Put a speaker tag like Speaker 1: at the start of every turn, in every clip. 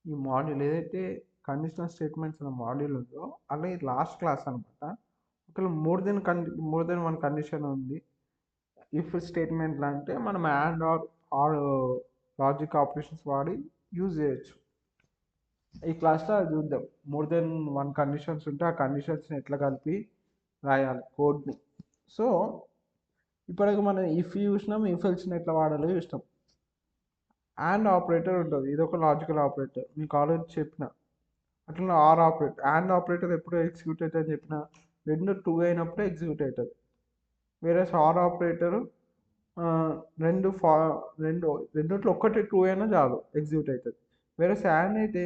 Speaker 1: ఈ మాడ్యూల్ ఏదైతే conditional statements అనే మాడ్యూల్ ఉందో అలా ఇది లాస్ట్ క్లాస్ అనమాట. ఒకవేళ మోర్ దెన్ వన్ కండిషన్ ఉంది ఇఫ్ స్టేట్మెంట్ అంటే మనం అండ్ ఆర్ లాజిక్ ఆపరేషన్స్ వాడి యూజ్ చేయొచ్చు. ఈ క్లాస్లో అది చూద్దాం. మోర్ దెన్ వన్ కండిషన్స్ ఉంటే ఆ కండిషన్స్ని ఎట్లా కలిపి రాయాలి కోడ్ని. సో ఇప్పటికి మనం ఇఫ్ చూసినాం, ఇఫ్ ఎల్స్ని ఎట్లా వాడాలో చూసినాం. అండ్ ఆపరేటర్ ఉంటుంది, ఇది ఒక లాజికల్ ఆపరేటర్, మీకు ఆల్రెడీ చెప్పిన. అట్లా ఆర్ ఆపరేటర్, అండ్ ఆపరేటర్ ఎప్పుడు ఎగ్జిక్యూట్ అవుతుంది అని చెప్పిన, రెండు ట్రూ అయినప్పుడే ఎగ్జిక్యూట్ అవుతుంది. వేరే ఆర్ ఆపరేటర్ రెండిట్లో ఒక్కటి ట్రూ అయినా చాలు ఎగ్జిక్యూట్ అవుతుంది. వేరే అండ్ అయితే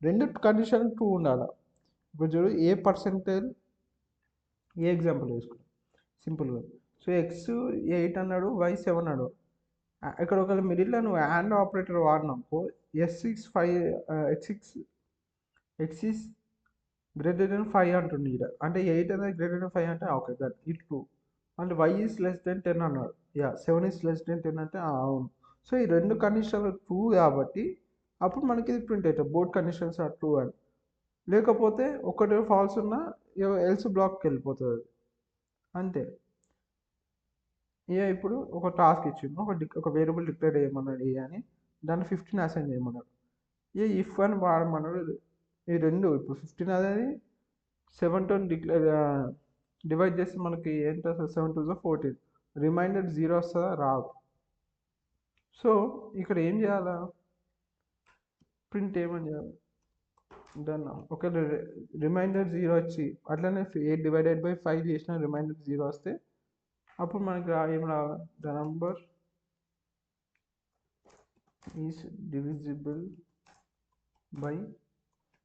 Speaker 1: రెండు కండిషన్ ట్రూ ఉండాలి. ఇప్పుడు చూడు, ఏ పర్సెంటేజ్, ఏ ఎగ్జాంపుల్ తీసుకున్నాం సింపుల్గా. సో x8 అన్నాడు, y7 అన్నాడు. ఇక్కడ ఒకవేళ మిడిల్లో నువ్వు అండ్ ఆపరేటర్ వాడినాకో x ఈస్ గ్రేటర్ దెన్ 5 అంటుంది ఇక్కడ. అంటే 8 అనేది గ్రేటర్ దెన్ 5 అంటే ఓకే దట్ ఇట్ ట్రూ. అంటే y ఈస్ లెస్ దెన్ 10 అన్నాడు, 7 ఈస్ లెస్ దెన్ 10 అంటే అవును. సో ఈ రెండు కండిషన్లు ట్రూ కాబట్టి అప్పుడు మనకి ఇది ప్రింట్ అవుతుంది, బోత్ కండిషన్స్ ఆర్ ట్రూ అని. లేకపోతే ఒకటి ఫాల్స్ ఉన్నా ఎల్స్ బ్లాక్కి వెళ్ళిపోతుంది అంతే. ఇప్పుడు ఒక టాస్క్ ఇచ్చిండు, ఒక వేరియబుల్ డిక్లేర్ చేయమన్నాడు ఏ అని, దాన్ని 15 అసైన్ చేయమన్నాడు. ఇఫ్ అని వాడమన్నాడు. ఈ రెండు ఇప్పుడు 15 అనేది 7తో డివైడ్ చేస్తే మనకి ఏంటి వస్తుంది, 7 2 14. రిమైండర్ 0 వస్తుందా, రాదు. సో ఇక్కడ ఏం చేయాలా, ప్రింట్ ఏమని చేయాలి దాన్ని. ఒకవేళ రిమైండర్ 0 వచ్చి అట్లనే 8 డివైడెడ్ బై 5 చేసిన రిమైండర్ 0 వస్తే అప్పుడు మనకి ఏం రావాలి, the number is divisible by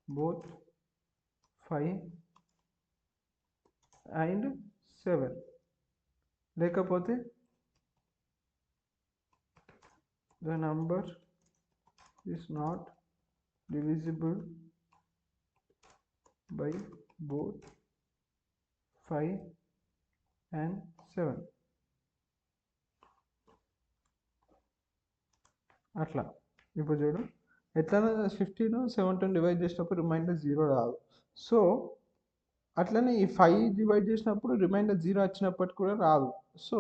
Speaker 1: both 5 and 7. లేకపోతే the number is not divisible by both 5 and 7. అట్లా ఇప్పుడు చూడు, ఎట్లనే 15 7తో డివైడ్ చేసినప్పుడు రిమైండర్ 0 రాదు. సో అట్లనే ఈ 5 డివైడ్ చేసినప్పుడు రిమైండర్ 0 వచ్చినప్పటికి కూడా రాదు. సో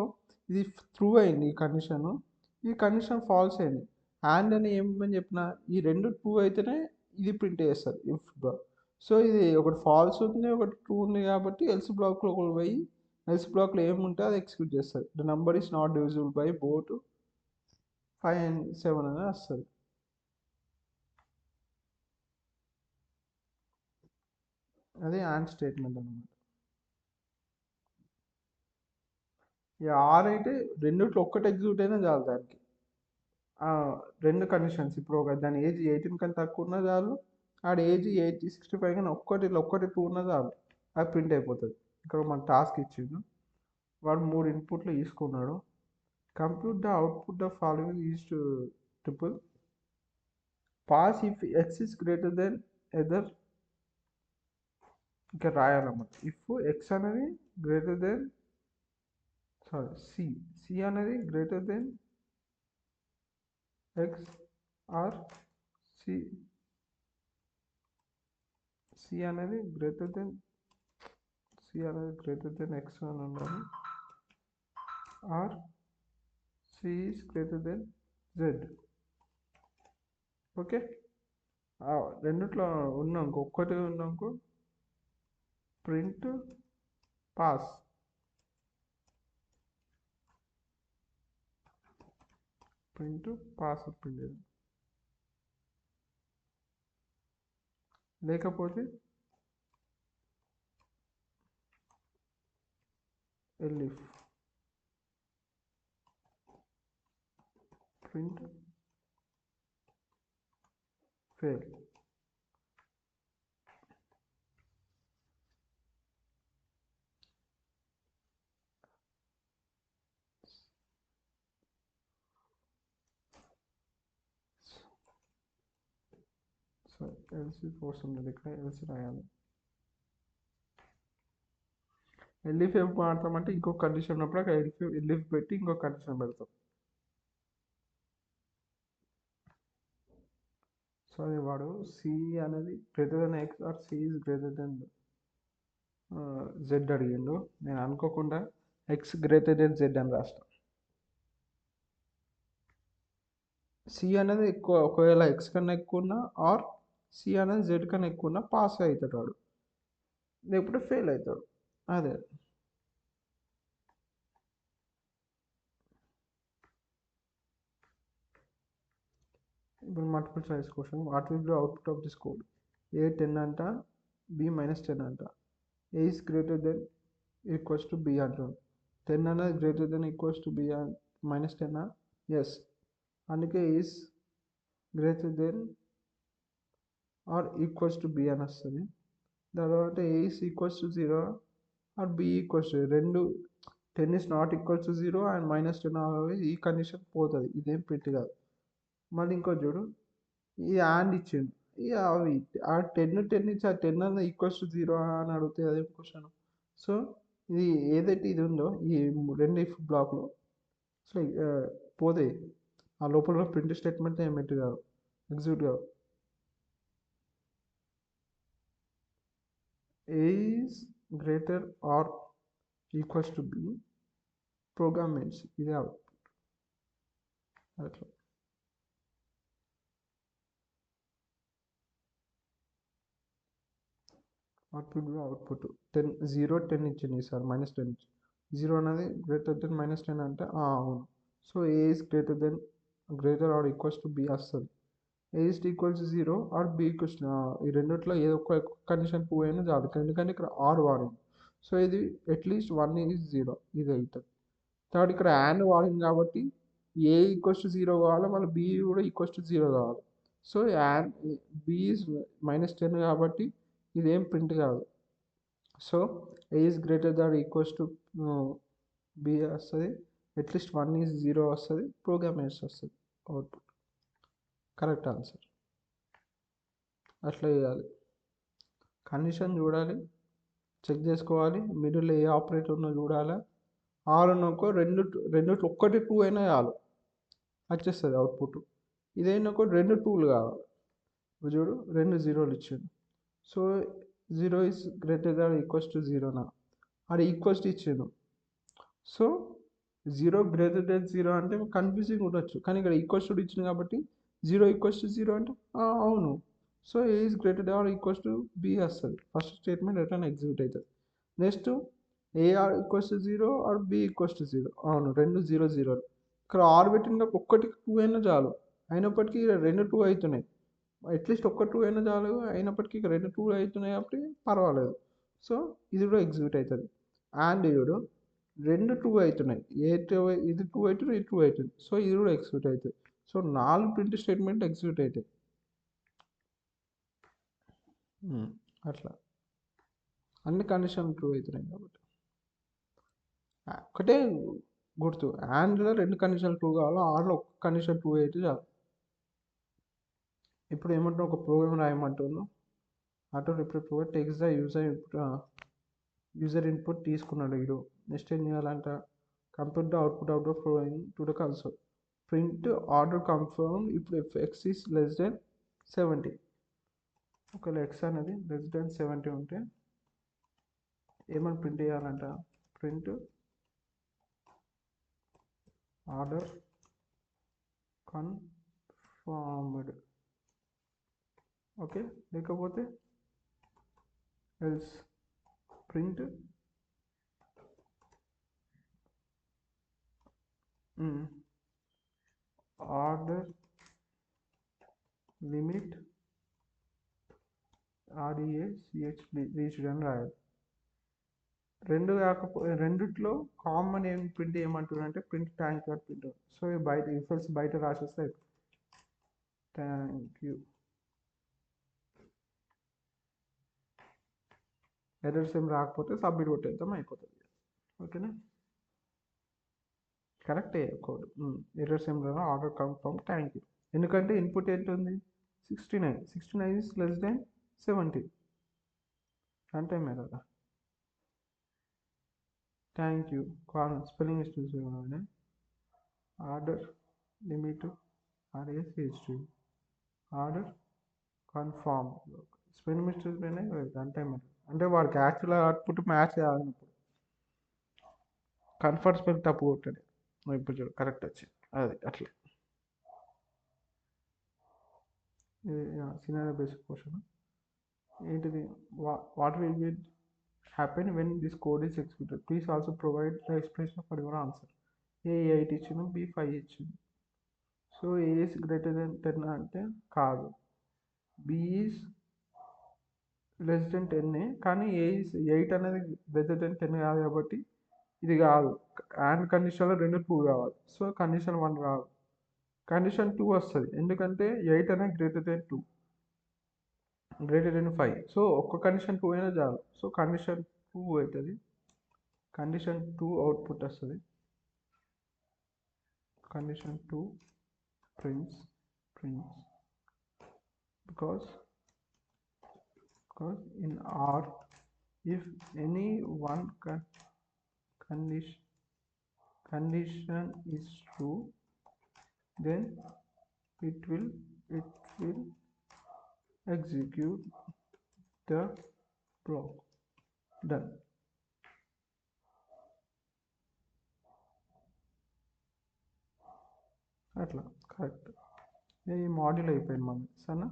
Speaker 1: ఇది ట్రూ అయింది ఈ కండిషన్, ఈ కండిషన్ ఫాల్స్ అయింది. అండ్ అని ఏమని చెప్పిన, ఈ రెండు ట్రూ అయితేనే ఇది ప్రింట్ చేస్తారు ఇఫ్ బ్లాక్. సో ఇది ఒకటి ఫాల్స్ ఉంది, ఒకటి ట్రూ ఉంది కాబట్టి ఎల్స్ బ్లాక్లో ఒకటి పోయి ఎల్స్ బ్లాక్లో ఏముంటే అది ఎగ్జిక్యూట్ చేస్తుంది. The number is not divisible by both 5 and 7 అనేది వస్తుంది. అదే అండ్ స్టేట్మెంట్ అనమాట. ఈ ఆర్ అయితే రెండిట్లో ఒక్కటి ఎగ్జిక్యూట్ అయినా చాలు దానికి. రెండు కండిషన్స్, ఇప్పుడు ఒక దాని ఏజ్ 18 కన్నా తక్కువ ఉన్నా చాలు, ఆడ ఏజ్ 65 కానీ ఒక్కటి టూ ఉన్నా చాలు, అది ప్రింట్ అయిపోతుంది. ఇక్కడ మన టాస్క్ ఇచ్చిండు, వాడు 3 ఇన్పుట్లు తీసుకున్నాడు. Compute the output the following is triple pass if x is greater than either. ఇక్కడ రాయాలన్నమాట. ఇఫ్ ఎక్స్ అనేది గ్రేటర్ దెన్ సి అనేది greater than x or c అనేది గ్రేటర్ దెన్ ఎక్స్ అని ఉండాలి, or c is greater than z. Okay, రెండిట్లో ఉన్నాక ఒక్కటి ఉన్నాక print pass. Print pass print. లేకపోతే elif print fail. So else కోసం ఇక్కడ ఎల్సి రాయాలి. ఎల్ఇఫ్ ఏం మాడతామంటే ఇంకొక కండిషన్ ఉన్నప్పుడు అక్కడ ఎల్ఇఫ్ పెట్టి ఇంకొక కండిషన్ పెడతాం. సో అది వాడు సి అనేది greater than x or c is greater than z అడిగిండు. నేను అనుకోకుండా ఎక్స్ గ్రేటర్ దెన్ జెడ్ అని రాస్తాను. సి అనేది ఎక్కువ, ఒకవేళ ఎక్స్ కన్నా ఎక్కువ ఉన్నా ఆర్ సి అనేది జెడ్ కన్నా ఎక్కువ ఉన్నా పాస్ అవుతాడు వాడు, లేకపోతే ఫెయిల్ అవుతాడు. అదే ఇప్పుడు multiple choice question. What will be output of this code? A 10 అంట, బి -10 అంట. A is greater than equals to b అంటాడు. 10 అనేది greater than equals to b -10. Yes, అందుకే is greater than or equals to b అని వస్తుంది. తర్వాత a is equals to 0 or b equals to, రెండు 10 is not equals to 0 and -10 ఈ condition పోతుంది, ఇదేం ప్రింట్ కాదు. మళ్ళీ ఇంకో చూడు, ఈ అండ్ ఇచ్చిండు, ఇక అవి ఆ 10 ఇచ్చి ఆ 10 అన్న ఈక్వల్స్ టు 0 అని అడిగితే అదేం క్వశ్చన్? సో ఇది ఏదైతే ఇది ఉందో ఈ రెండు ఇఫ్ బ్లాక్లో సో పోతే ఆ లోపల ప్రింట్ స్టేట్మెంట్ ఏమిటి కాదు, ఎగ్జిక్యూట్ కాదు. A is greater or equals to b, program means ఇదే అవుట్పుట్. అట్లా అవుట్పుట్ 10 0 10 ఇచ్చింది సార్, -10 ఇచ్చి 0 అనేది గ్రేటర్ దెన్ -10 అంటే అవును. So a is greater or equals to b వస్తుంది. A is equals to 0 or b equals to, ఈ రెండిట్లో ఏదో ఒక కండిషన్ ప్రూవ్ అయినా చాలు, ఎందుకంటే ఇక్కడ ఆర్ వాడింది. సో ఇది అట్లీస్ట్ 1 ఈజ్ 0, ఇది అవుతుంది. తర్వాత ఇక్కడ అండ్ వాడింది కాబట్టి ఏ ఈక్వల్స్ టు 0 కావాలి, మళ్ళీ బి కూడా ఈక్వల్స్ టు 0 కావాలి. సో అండ్ బి ఈజ్ -10 కాబట్టి ఇదేం ప్రింట్ కాదు. So a is greater than equals to b వస్తుంది, అట్లీస్ట్ 1 ఈజ్ 0 వస్తుంది, ప్రోగ్రామ్ ఎస్ వస్తుంది అవుట్పుట్. Correct answer. అట్లా చేయాలి, కండిషన్ చూడాలి, చెక్ చేసుకోవాలి, మిడిల్లో ఏ ఆపరేటర్ ఉన్నో చూడాలి. ఆర్ ఉన్నకో రెండు ఒక్కటి 2 అయినా చాలు, వచ్చేస్తుంది అవుట్పుట్. ఇదైనా ఒక 2 2లు కావాలి. చూడు 2 0లు ఇచ్చాడు. So 0 is greater than equals to 0నా, అది ఈక్వల్స్ టు ఇచ్చాడు. సో 0 గ్రేటర్ దెన్ 0 అంటే కన్ఫ్యూజింగ్ ఉండొచ్చు, కానీ ఇక్కడ ఈక్వల్స్ టు ఇచ్చింది కాబట్టి 0 ఈక్వల్స్ టు 0 అంటే అవును. So a is greater than equals to b వస్తుంది, ఫస్ట్ స్టేట్మెంట్ రిటర్న్ ఎగ్జిక్యూట్ అవుతుంది. Next a or equals to 0 or b equals to 0, అవును, రెండు 0 0. ఇక్కడ ఆర్ పెట్టిన ఒక్కటికి 2 అయినా చాలు, అయినప్పటికీ రెండు 2 అవుతున్నాయి. అట్లీస్ట్ ఒక్క 2 అయినా చాలు, అయినప్పటికీ ఇక్కడ రెండు 2 అవుతున్నాయి కాబట్టి పర్వాలేదు. సో ఇది కూడా ఎగ్జిక్యూట్ అవుతుంది. అండ్ ఇడు రెండు 2 అవుతున్నాయి, ఇది 2 అవుతుంది, ఇది 2 అవుతుంది. సో ఇది కూడా ఎగ్జిక్యూట్ అవుతుంది. సో 4 ప్రింట్ స్టేట్మెంట్ ఎగ్జిక్యూట్ అవుతాయి. అట్లా అన్ని కండిషన్ ట్రూ అవుతున్నాయి కాబట్టి ఒకటే గుర్తు, అండ్లో రెండు కండిషన్లు ట్రూ కావాలి, ఆర్లో ఒక కండిషన్ ట్రూ అయితే చాలు. ఇప్పుడు ఏమంటున్నా, ఒక ప్రోగ్రామ్ రాయమంటున్నాను. Auto repeat program takes the user input తీసుకున్నాడు వీడు. నెక్స్ట్ ఏం చేయాలంట, compute the output of the following to the console. Print order confirm ఇప్పుడు if x is less than 70. ఒకవేళ ఎక్స్ అనేది లెస్ దెన్ 70 ఉంటే ఏమని ప్రింట్ చేయాలంట, ప్రింట్ ఆర్డర్ కన్ఫర్మ్డ్. ఓకే, లేకపోతే else print order limit reached అని రాయాలి. రెండు కాకపోతే రెండిట్లో కామన్ ఏం ప్రింట్ ఏమంటున్నారు అంటే print thank you print. So బయట ఇఫల్స్ బయట రాసేస్తే థ్యాంక్ యూ, ఎర్రర్స్ ఏం రాకపోతే సబ్మిట్ కొట్టేద్దాం, అయిపోతుంది. ఓకేనా, కరెక్టే కోడ్. ఎర్రర్స్ ఏం రాదు, ఆర్డర్ కన్ఫర్మ్ థ్యాంక్ యూ. ఎందుకంటే ఇన్పుట్ ఏంటి ఉంది 69 ఇస్ లెస్ దెన్ 70 అంటే కదా. థ్యాంక్ యూ స్పెల్లింగ్ మిస్టేక్స్ ఏమైనా, order limit RSH order confirm spell mistake పైన అంటే అంటే వాడికి యాక్చువల్ అవుట్పుట్ మ్యాచ్ కాదన్నప్పుడు కన్ఫర్ట్ స్పెల్ తప్పు కొట్టాడు. ఇప్పుడు చూడు కరెక్ట్ వచ్చింది అది అట్లా. సినారియో బేస్డ్ క్వశ్చన్ ఏంటిది, what will be happen when this code is executed, please also provide the expression for your answer. ఏ 8 ఇచ్చింది, బి 5 ఇచ్చింది. So a is greater then 10 అంటే కాదు, బి ఈజ్ లెస్ దెన్ 10 కానీ ఏ is 8 అనేది greater then 10 కాదు కాబట్టి ఇది కాదు. అండ్ కండిషన్లో రెండు ట్రూ కావాలి. సో కండిషన్ 1 రాదు, కండిషన్ 2 వస్తుంది. ఎందుకంటే 8 అనేది greater then 2, greater than 5. So ఒక్క కండిషన్ 2 అయినా చాలు. సో కండిషన్ 2 అవుతుంది. కండిషన్ 2 అవుట్పుట్ వస్తుంది. Condition 2 prints because in R if any one condition is true, then it will execute the block. Done. అట్లా కరెక్ట్. ఈ మాడ్యూల్ అయిపోయింది మనది సరేనా.